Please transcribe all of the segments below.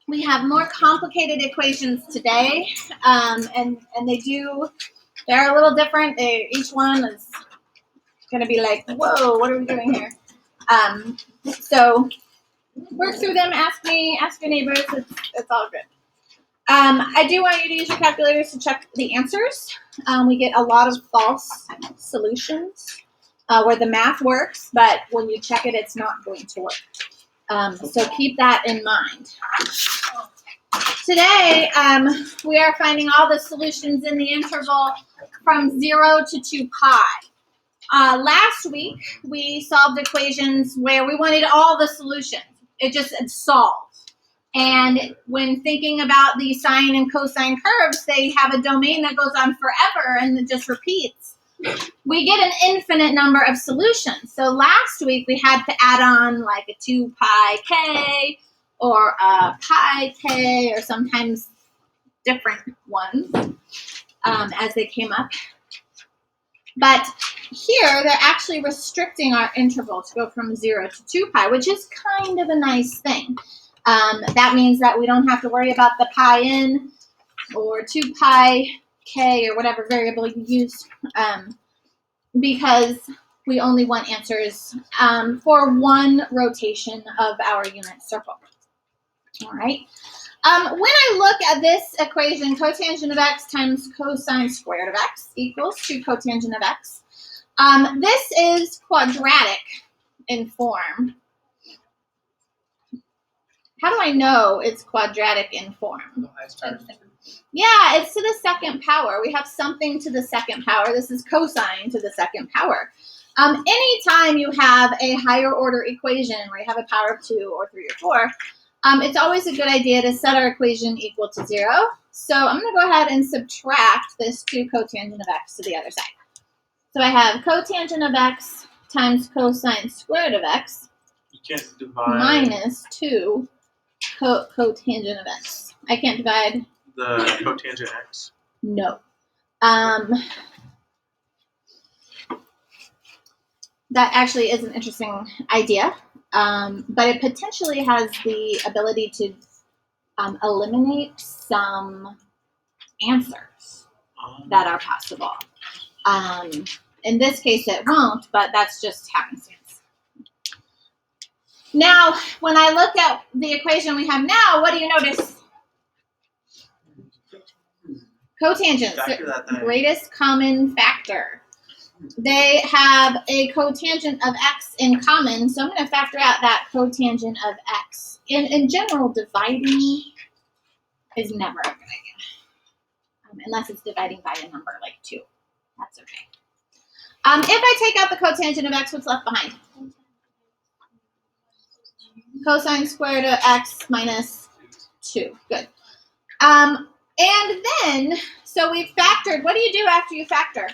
We have more complicated equations today, and they're a little different. Each one is going to be like, whoa, what are we doing here? So work through them, ask me, ask your neighbors, it's all good. I do want you to use your calculators to check the answers. We get a lot of false solutions where the math works, but when you check it, it's not going to work. So keep that in mind. Today, we are finding all the solutions in the interval from 0 to 2 pi. Last week, we solved equations where we wanted all the solutions. It's solved. And when thinking about the sine and cosine curves, they have a domain that goes on forever and it just repeats. We get an infinite number of solutions. So last week, we had to add on like a 2 pi k or a pi k or sometimes different ones as they came up. But here, they're actually restricting our interval to go from 0 to 2 pi, which is kind of a nice thing. That means that we don't have to worry about the pi n or 2 pi k or whatever variable you use because we only want answers for one rotation of our unit circle. All right. When I look at this equation, cotangent of x times cosine squared of x equals 2 cotangent of x. This is quadratic in form. How do I know it's quadratic in form? Yeah, it's to the second power. We have something to the second power. This is cosine to the second power. Anytime you have a higher order equation where you have a power of 2 or 3 or 4, it's always a good idea to set our equation equal to 0. So I'm going to go ahead and subtract this 2 cotangent of x to the other side. So I have cotangent of x times cosine squared of x minus 2 cotangent of x. I can't divide the cotangent x? No. That actually is an interesting idea, but it potentially has the ability to eliminate some answers that are possible. In this case, it won't, but that's just happenstance. Now, when I look at the equation we have now, what do you notice? Cotangents, the greatest common factor. They have a cotangent of x in common, so I'm going to factor out that cotangent of x. In general, dividing is never a good idea, unless it's dividing by a number like 2. That's okay. If I take out the cotangent of x, what's left behind? Cosine squared of x minus 2. Good. And then, so we've factored. What do you do after you factor?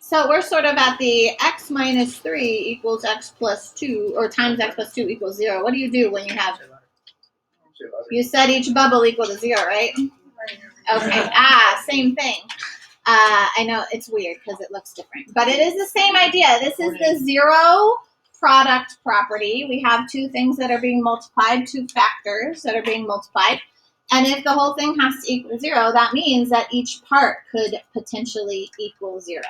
So we're sort of at the x minus 3 equals x plus 2, or times x plus 2 equals 0. What do you do when you have? You set each bubble equal to 0, right? Okay. Same thing. I know it's weird because it looks different, but it is the same idea. This is the 0 product property. We have 2 things that are being multiplied, 2 factors that are being multiplied. And if the whole thing has to equal 0, that means that each part could potentially equal 0.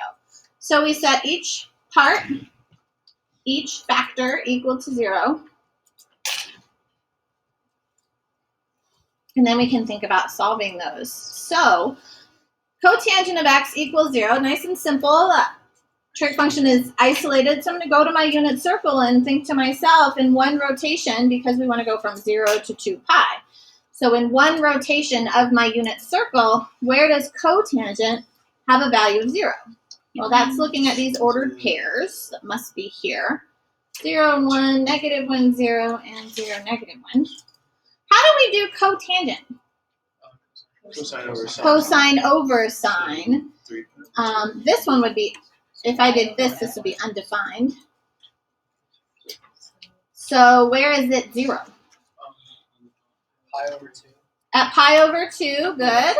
So we set each part, each factor equal to 0. And then we can think about solving those. So cotangent of x equals 0, nice and simple. Trig function is isolated, so I'm going to go to my unit circle and think to myself in one rotation, because we want to go from 0 to 2 pi. So in one rotation of my unit circle, where does cotangent have a value of 0? Well, that's looking at these ordered pairs that must be here. 0 and 1, negative 1, 0, and 0, negative 1. How do we do cotangent? Cosine over sine. Cosine over sine. This one would be, if I did this, this would be undefined. So where is it 0? Pi over 2. At pi over 2, good. At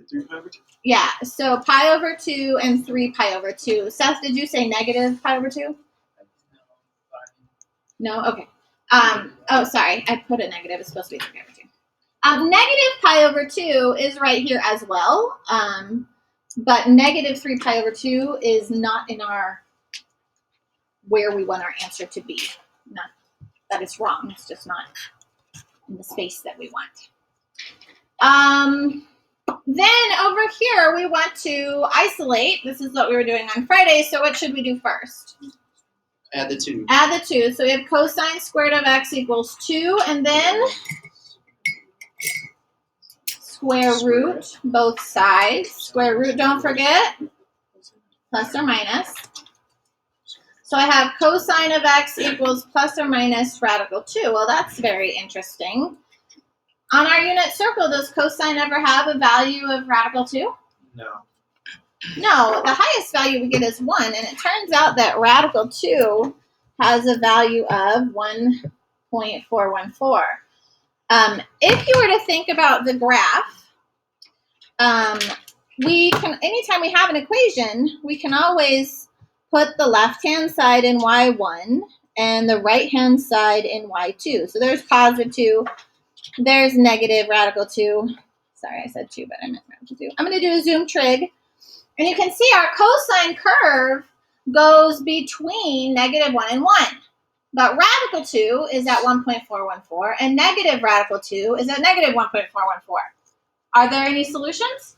3 pi over 2. Yeah, so pi over 2 and 3 pi over 2. Seth, did you say negative pi over 2? No? Okay. Oh, sorry. I put a negative. It's supposed to be 3 pi over 2. Negative pi over 2 is right here as well. But negative 3 pi over 2 is not in our where we want our answer to be. Not that it's wrong. It's just not in the space that we want. Then over here, we want to isolate. This is what we were doing on Friday. So what should we do first? Add the 2. Add the 2. So we have cosine squared of x equals 2. And then square root both sides. Square root, don't forget, plus or minus. So I have cosine of x equals plus or minus radical 2. Well, that's very interesting. On our unit circle, does cosine ever have a value of radical 2? No. No, the highest value we get is 1, and it turns out that radical 2 has a value of 1.414. If you were to think about the graph, we can, anytime we have an equation, we can always put the left-hand side in y1 and the right-hand side in y2. So there's positive 2, there's negative radical 2. Sorry, I said 2, but I meant radical 2. I'm going to do a zoom trig. And you can see our cosine curve goes between negative 1 and 1. But radical 2 is at 1.414, and negative radical 2 is at negative 1.414. Are there any solutions?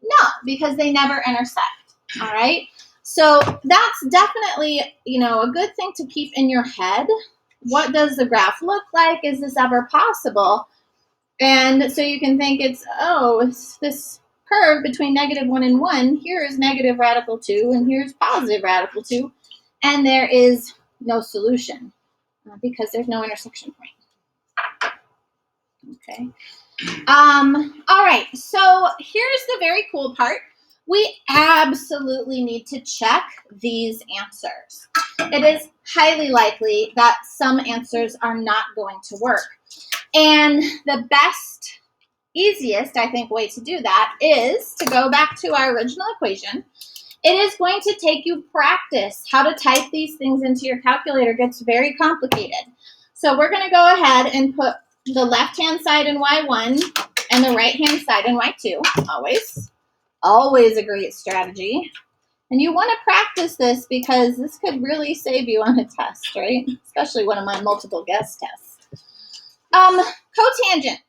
No, because they never intersect. All right? So that's definitely, a good thing to keep in your head. What does the graph look like? Is this ever possible? And so you can think it's this curve between negative 1 and 1. Here is negative radical 2, and here's positive radical 2. And there is no solution because there's no intersection point. Okay. All right. So here's the very cool part. We absolutely need to check these answers. It is highly likely that some answers are not going to work. And the best, easiest, I think, way to do that is to go back to our original equation. It is going to take you practice. How to type these things into your calculator gets very complicated. So we're going to go ahead and put the left-hand side in y1 and the right-hand side in y2. Always a great strategy. And you want to practice this because this could really save you on a test, right? Especially one of my multiple guess tests. Cotangent.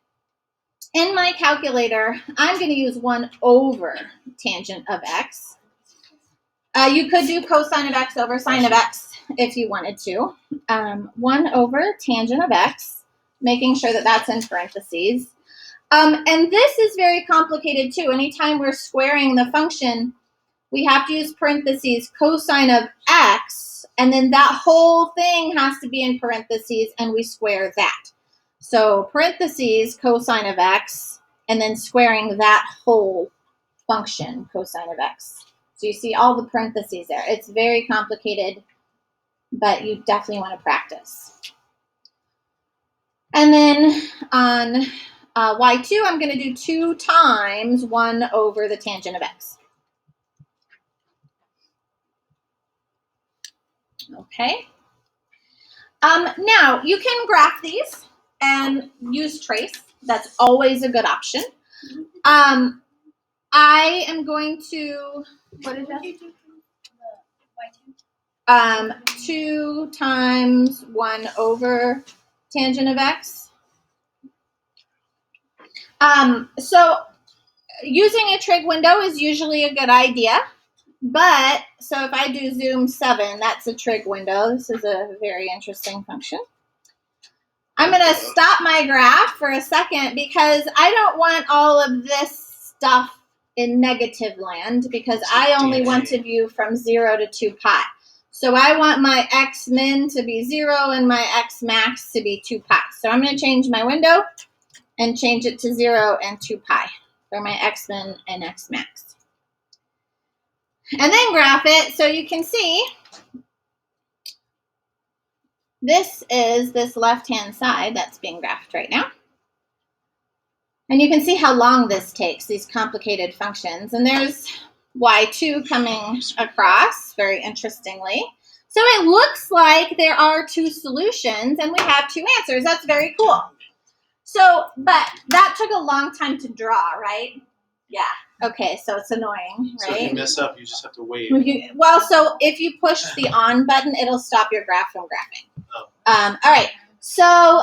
In my calculator, I'm going to use 1 over tangent of x. You could do cosine of x over sine of x if you wanted to. 1 over tangent of x, making sure that that's in parentheses. And this is very complicated too. Anytime we're squaring the function, we have to use parentheses cosine of x, and then that whole thing has to be in parentheses, and we square that. So parentheses cosine of x, and then squaring that whole function, cosine of x. So you see all the parentheses there. It's very complicated, but you definitely want to practice. And then on y2, I'm going to do 2 times 1 over the tangent of x. Okay. Now, you can graph these and use trace. That's always a good option. I am going to, what is that? 2 times 1 over tangent of x. So using a trig window is usually a good idea. But, so if I do zoom 7, that's a trig window. This is a very interesting function. I'm going to stop my graph for a second because I don't want all of this stuff in negative land because I only want to view from 0 to 2 pi. So I want my x min to be 0 and my x max to be 2 pi. So I'm going to change my window and change it to 0 and 2 pi for my x min and x max. And then graph it so you can see this is this left-hand side that's being graphed right now. And you can see how long this takes, these complicated functions. And there's y2 coming across, very interestingly. So it looks like there are two solutions and we have two answers. That's very cool. So, but that took a long time to draw, right? Yeah. Okay, so it's annoying, right? So if you mess up, you just have to wait. Well, so if you push the on button, it'll stop your graph from graphing. Oh. All right. So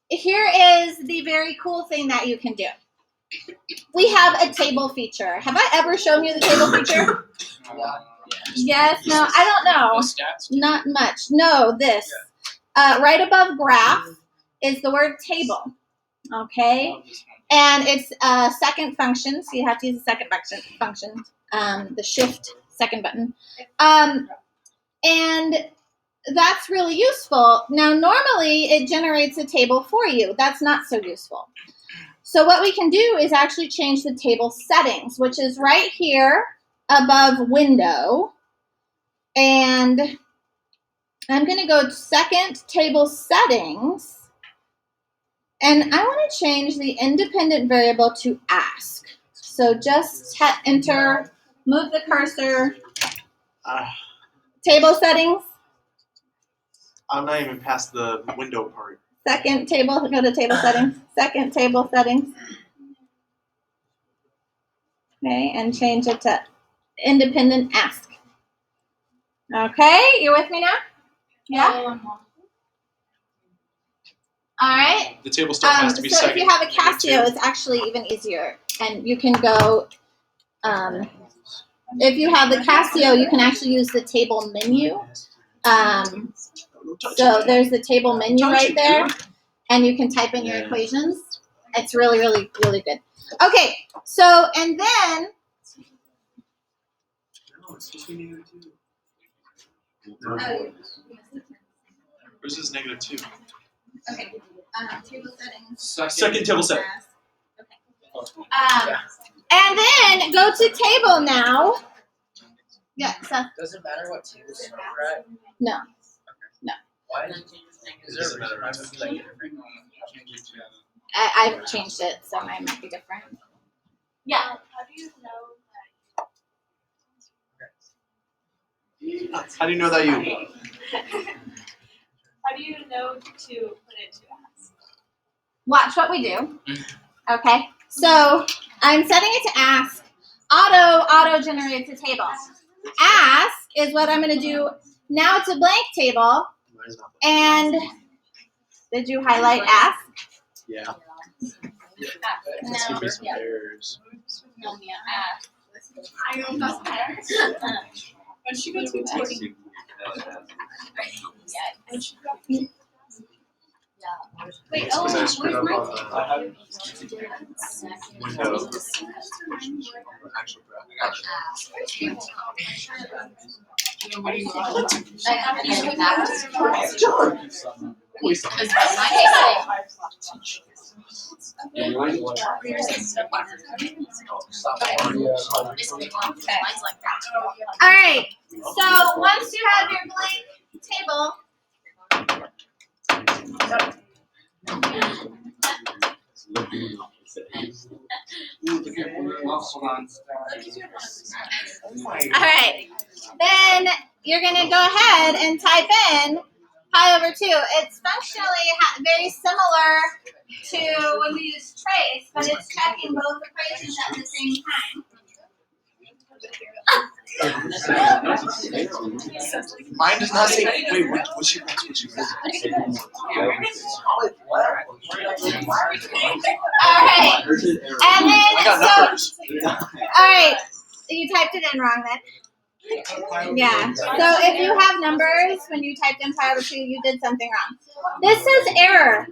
here is the very cool thing that you can do. We have a table feature. Have I ever shown you the table feature? Yes, no, I don't know. Not much. No, this. Right above graph is the word table. Okay? And it's a second function, so you have to use the second function, the shift second button. And that's really useful. Now, normally it generates a table for you. That's not so useful. So what we can do is actually change the table settings, which is right here above window. And I'm going to go to second table settings. And I want to change the independent variable to ask. So just enter, move the cursor. Table settings. I'm not even past the window part. Second table, go to table settings. Second table settings. Okay, and change it to independent ask. Okay, you're with me now? Yeah? All right. The table still has to be so second. if you have a Casio, it's actually even easier. And you can go, if you have the Casio, you can actually use the table menu. So there's the table menu right there. And you can type in your equations. It's really, really, really good. Okay, so, and then. Where's this -2? Okay, table settings. Second table setting. Okay. And then go to table now. Yeah, so. Does it matter what table you're at? No. No. Why? Is there a reason why it would be like different? I've changed it, so mine might be different. Yeah. How do you know How do you know that you? How do you know to put it to ask? Watch what we do. Okay. So I'm setting it to ask. Auto generates a table. Ask is what I'm going to do. Now it's a blank table. And did you highlight ask? Yeah. No. Give me some errors. No, yeah, ask. I don't know. When she goes to coding. Wait, oh, Because I where's screwed up my on the window. Actual graph. I haven't used that. All right. So once you have your blank table, all right, then you're going to go ahead and type in pi over 2. It's functionally very similar to when we use trace, but it's checking both equations at the same time. Mine does not say. Wait, what's she press? What's she press? All right, and then I got numbers. all right, you typed it in wrong then. Yeah. So if you have numbers when you typed in pi over 2, you did something wrong. This says error,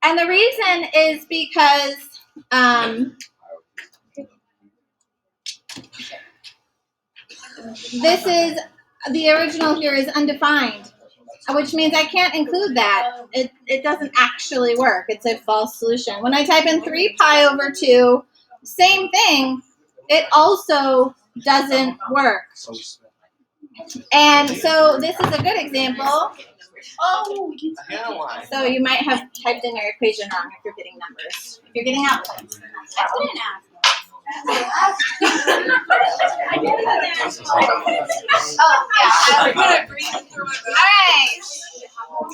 and the reason is because this is the original here is undefined, which means I can't include that. It doesn't actually work. It's a false solution. When I type in 3 pi over 2, same thing. It also doesn't work. And so this is a good example Oh, I know why. So you might have typed in your equation wrong if you're getting numbers. If you're getting outputs. I didn't ask. Oh, yeah. I'm gonna breathe through it. All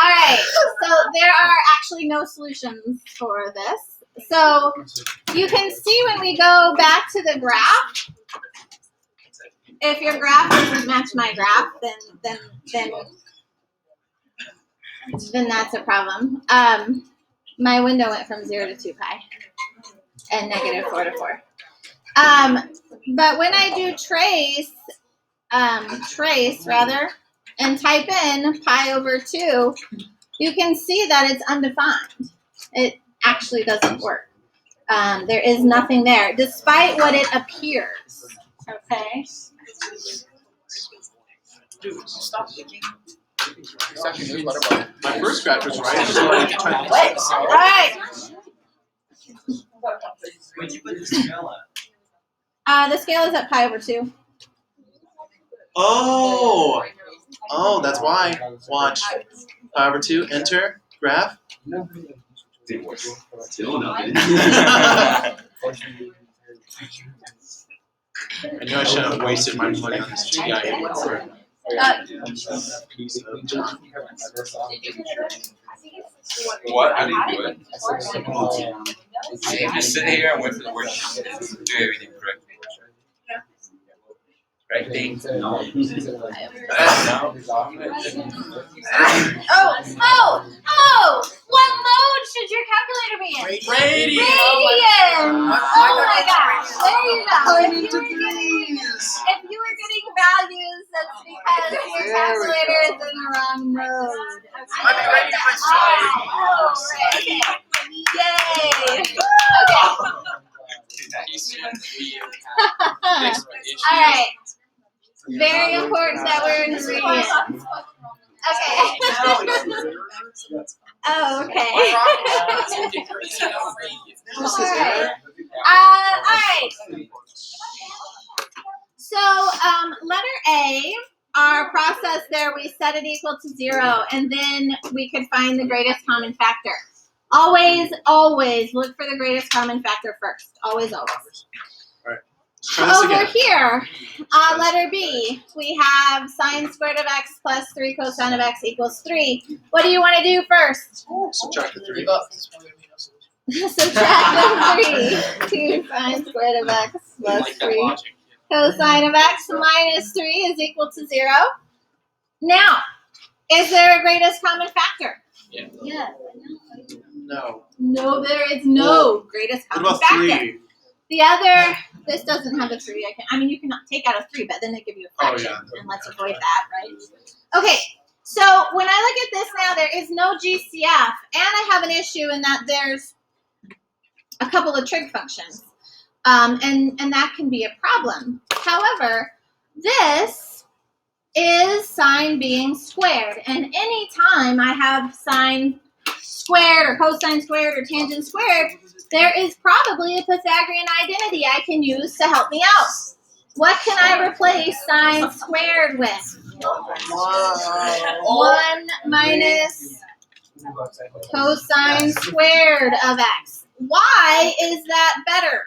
right. So there are actually no solutions for this. So you can see when we go back to the graph, if your graph doesn't match my graph, then that's a problem. My window went from 0 to 2 pi and negative 4 to 4. But when I do trace and type in pi over 2, you can see that it's undefined. It actually doesn't work. There is nothing there, despite what it appears. Okay. Dude, stop thinking. My first graph was right. So I tried to All right. Where'd you put the scale at? The scale is at pi over 2. Oh, that's why. Watch. Pi over 2. Enter. Graph. Still nothing. I knew I shouldn't have wasted my money on this GI. Piece of junk. What? I didn't do it. See, just sit here and wait for the workshop. Do everything correctly. Right thing? No. Oh! What mode should your calculator be in? Radian. Radian! Oh my gosh! There you go. I If need you to were getting, please. if you were getting values, that's because your calculator is in the wrong mode. I'm ready to myself. Oh, right. Okay. Yay! Okay. All right. Very important that we're in agreement. Okay. Oh, okay. All right. So, letter A, our process there, we set it equal to 0, and then we could find the greatest common factor. Always, always look for the greatest common factor first. Always, always. Try this Over again. here, letter B, we have sine squared of x plus 3 cosine of x equals 3. What do you want to do first? Subtract the 3. Subtract the 3. 2 sine squared of x plus 3 cosine of x minus 3 is equal to 0. Now, is there a greatest common factor? Yeah. Yes. No. No, there is no greatest What common about factor. 3? The other, this doesn't have a 3. I mean, you can take out a 3, but then they give you a Oh, fraction, yeah. and let's avoid that, right? Okay, so when I look at this now, there is no GCF, and I have an issue in that there's a couple of trig functions, and that can be a problem. However, this is sine being squared, and any time I have sine squared or cosine squared or tangent squared, there is probably a Pythagorean identity I can use to help me out. What can I replace sine squared with? 1 minus cosine squared of x. Why is that better?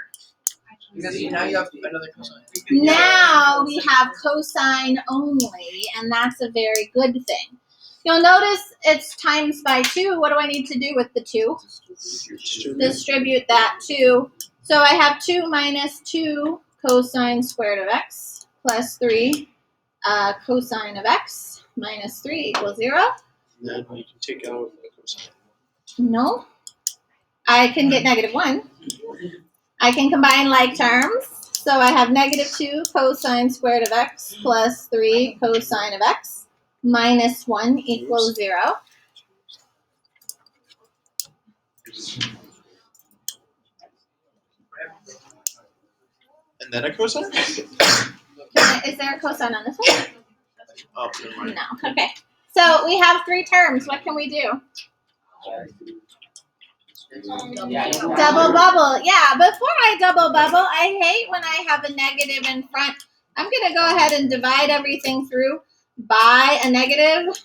Because now you have another cosine. Now we have cosine only, and that's a very good thing. You'll notice it's times by 2. What do I need to do with the 2? Distribute that 2. So I have 2 minus 2 cosine squared of x plus 3 cosine of x minus 3 equals 0. Then you can take out the cosine. No. I can get negative 1. I can combine like terms. So I have negative 2 cosine squared of x plus 3 cosine of x minus 1 equals 0. And then a cosine? Is there a cosine on this one? Oh, never mind. No. Okay. So we have 3 terms. What can we do? Double bubble. Yeah, before I double bubble, I hate when I have a negative in front. I'm going to go ahead and divide everything through by a negative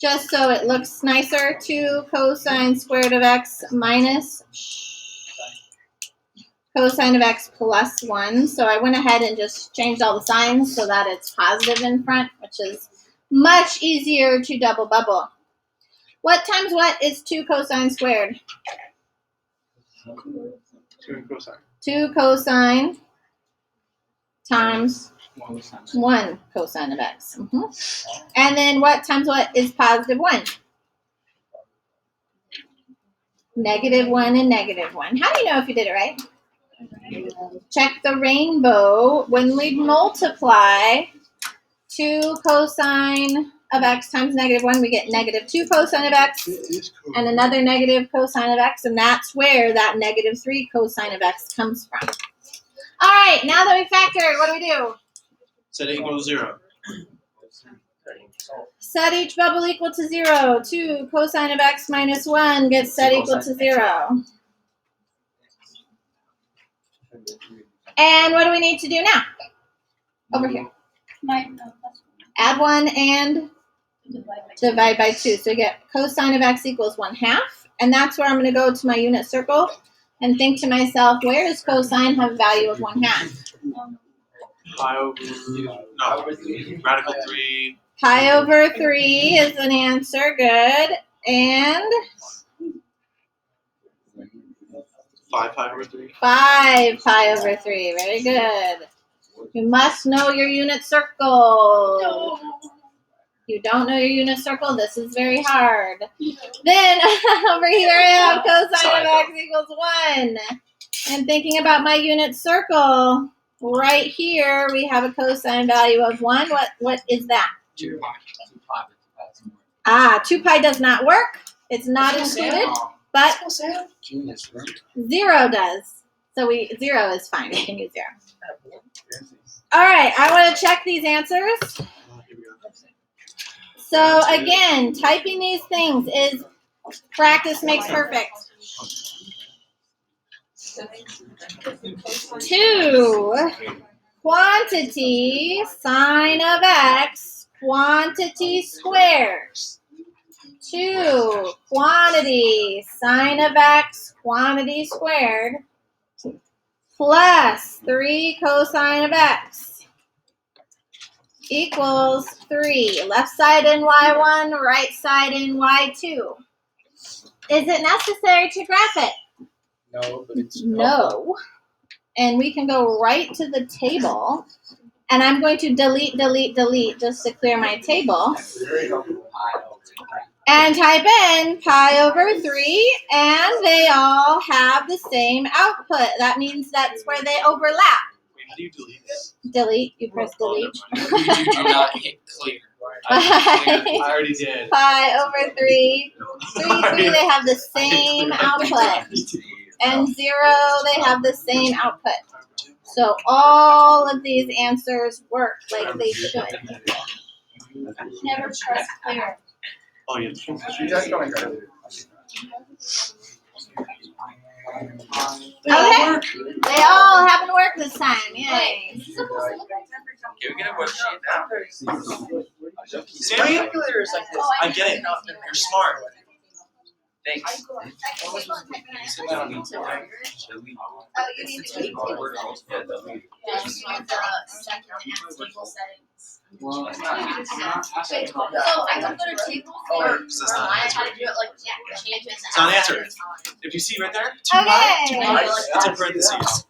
just so it looks nicer, 2 cosine squared of x minus cosine of x plus 1. So I went ahead and just changed all the signs so that it's positive in front, which is much easier to double bubble. What times what is 2 cosine squared? 2 cosine. 2 cosine times 1 cosine of x. And then what times what is positive 1? Negative 1 and negative 1. How do you know if you did it right? Check the rainbow. When we multiply 2 cosine of x times negative 1, we get negative 2 cosine of x and another negative cosine of x, and that's where that negative 3 cosine of x comes from. All right, now that we factored, what do? Set it equal to 0. Set each bubble equal to 0. 2 cosine of x minus 1 gets set equal to 0. And what do we need to do now? Over here. Add 1 and divide by 2. So you get cosine of x equals 1/2. And that's where I'm going to go to my unit circle and think to myself, where does cosine have a value of 1/2? Pi over, no, radical 3. Pi over 3 is an answer. Good. And 5 pi over 3. 5 pi over 3. Very good. You must know your unit circle. You don't know your unit circle, this is very hard. Then over here I have cosine of x equals 1. And thinking about my unit circle, right here we have a cosine value of 1. What is that? 2 pi. 2 pi does not work. It's not included, but 0 does. So 0 is fine. We can use 0. All right, I want to check these answers. Here we go. So again, typing these things is practice makes perfect. 2 quantity sine of x quantity squared. 2 quantity sine of x quantity squared plus 3 cosine of x equals 3. Left side in y1, right side in y2. Is it necessary to graph it? No, but it's No. And we can go right to the table. And I'm going to delete just to clear my table. And type in pi over 3, and they all have the same output. That means that's where they overlap. Wait, how do you delete this? Delete, you press delete. You do not hit clear. I already did. Pi over 3, 3, they have the same output. And 0, they have the same output. So all of these answers work like they should. Never press clear. Oh, yeah. Okay, they all happen to work this time. Yay. Can we get a worksheet now? Sammy, Calculator is like this. I get it. You're smart. Thanks. Oh, you need to keep So I can go to table or I had to do it like change it. It's not an answer. If you see right there, 2 pi, 2 pi, it's in parentheses.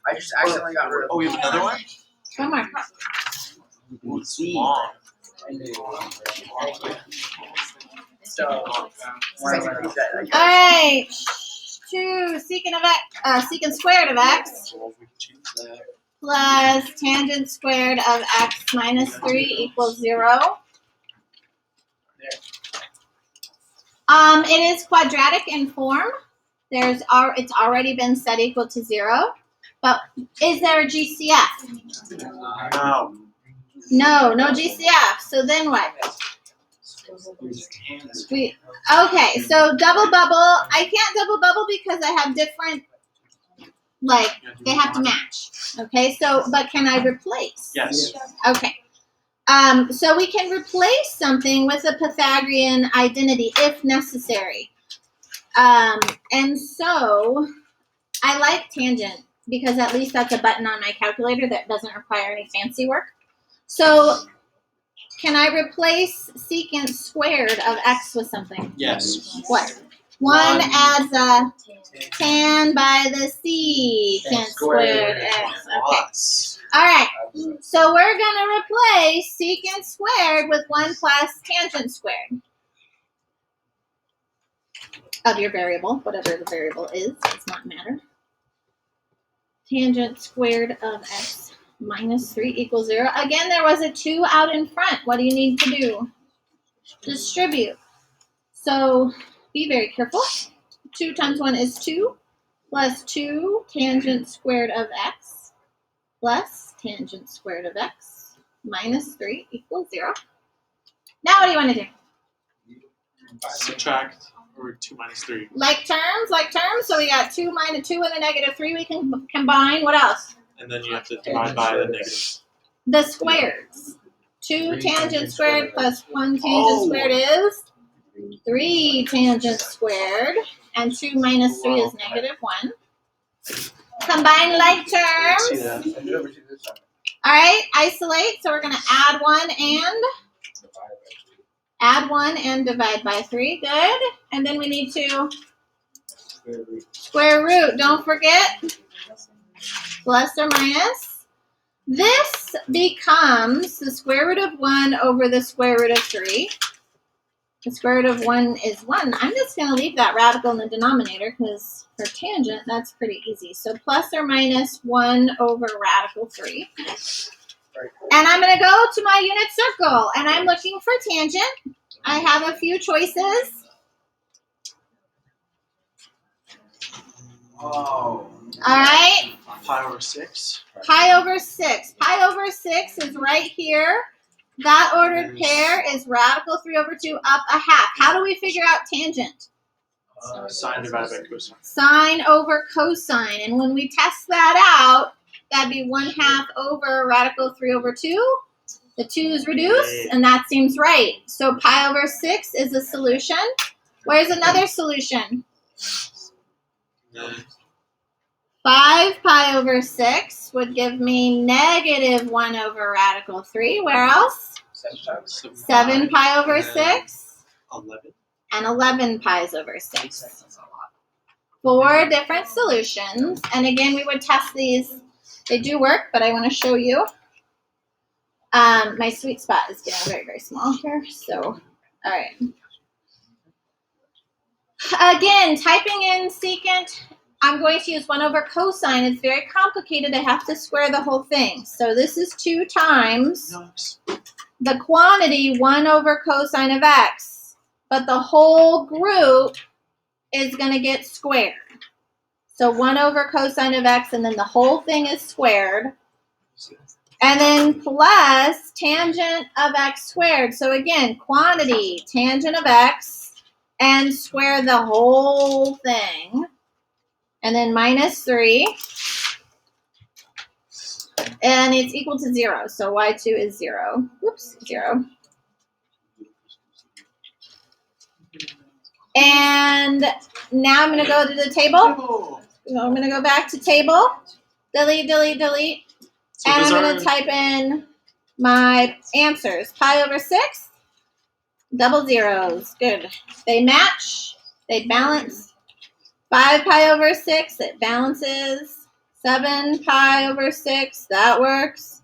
I just accidentally got rid of Oh, we have another one? One more. Ooh, it's long. So, when I read that, I All guess. right. 2 secant of x, secant squared of x Well, we can change that. plus tangent squared of x minus 3 equals 0. It is quadratic in form. It's already been set equal to 0. But is there a GCF? No. No GCF. So then what? Okay, so double bubble. I can't double bubble because I have different, they have to match. Okay, so, but can I replace? Yes. Okay. So we can replace something with a Pythagorean identity if necessary. And so I like tangent because at least that's a button on my calculator that doesn't require any fancy work. So can I replace secant squared of x with something? Yes. What? 1 adds a tan by the secant squared x. Okay. Plus. All right. So we're going to replace secant squared with 1 plus tangent squared of your variable, whatever the variable is, does not matter. Tangent squared of x minus 3 equals 0. Again, there was a 2 out in front. What do you need to do? Distribute. So be very careful. 2 times 1 is 2, plus 2 tangent squared of x plus tangent squared of x minus 3 equals 0. Now what do you want to do? Subtract or 2 minus 3. Like terms. So we got 2 minus 2 and a negative 3 we can combine. What else? And then you have to divide by the negative. The squares. 2 tangent squared plus 1 tangent squared is 3 tangent squared. And 2 minus 3 is negative 1. Combine like terms. See that? All right, isolate. So we're going to add 1 and divide by 3. Good. And then we need to square root. Don't forget. Plus or minus. This becomes the square root of 1 over the square root of 3. The square root of 1 is 1. I'm just going to leave that radical in the denominator because for tangent, that's pretty easy. So plus or minus 1 over radical 3. And I'm going to go to my unit circle, and I'm looking for tangent. I have a few choices. Oh. All right. Pi over 6. Pi over 6. Pi over 6 is right here. That ordered pair is radical 3 over 2 up a half. How do we figure out tangent? Sine divided by cosine. Sine over cosine. And when we test that out, that'd be 1/2 over radical 3 over 2. The 2's reduce, and that seems right. So pi over 6 is a solution. Where's another solution? 5 pi over 6 would give me negative 1 over radical 3. Where else? 7 pi over 6. 11. And 11 pi's over 6. 4 different solutions. And again, we would test these. They do work, but I want to show you. My sweet spot is getting very, very small here. So, all right. Again, typing in secant, I'm going to use 1 over cosine. It's very complicated. I have to square the whole thing. So this is 2 times the quantity 1 over cosine of x. But the whole group is going to get squared. So 1 over cosine of x, and then the whole thing is squared. And then plus tangent of x squared. So again, quantity, tangent of x, and square the whole thing. And then minus 3. And it's equal to 0. So y2 is 0. Whoops, 0. And now I'm going to go to the table. I'm going to go back to table. Delete, delete, delete. So And I'm those going are to type in my answers. Pi over 6, double zeros. Good. They match. They balance. 5 pi over 6, it balances. 7 pi over 6, that works.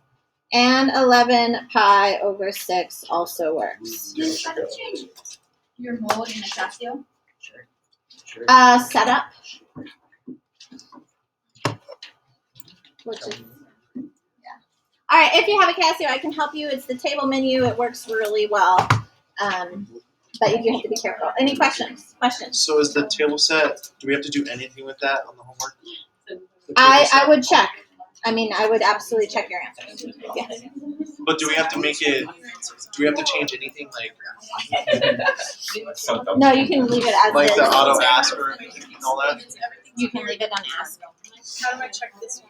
And 11 pi over 6 also works. Does that change your mode in a Casio? Setup. Which is, all right, if you have a Casio, I can help you. It's the table menu. It works really well. But you do have to be careful. Any questions? So is the table set, do we have to do anything with that on the homework? I would check. I mean, I would absolutely check your answers. Yes. But do we have to make it, do we have to change anything like No, you can leave it as the is. auto ask or and all that? You can leave it on ask. How do I check this one?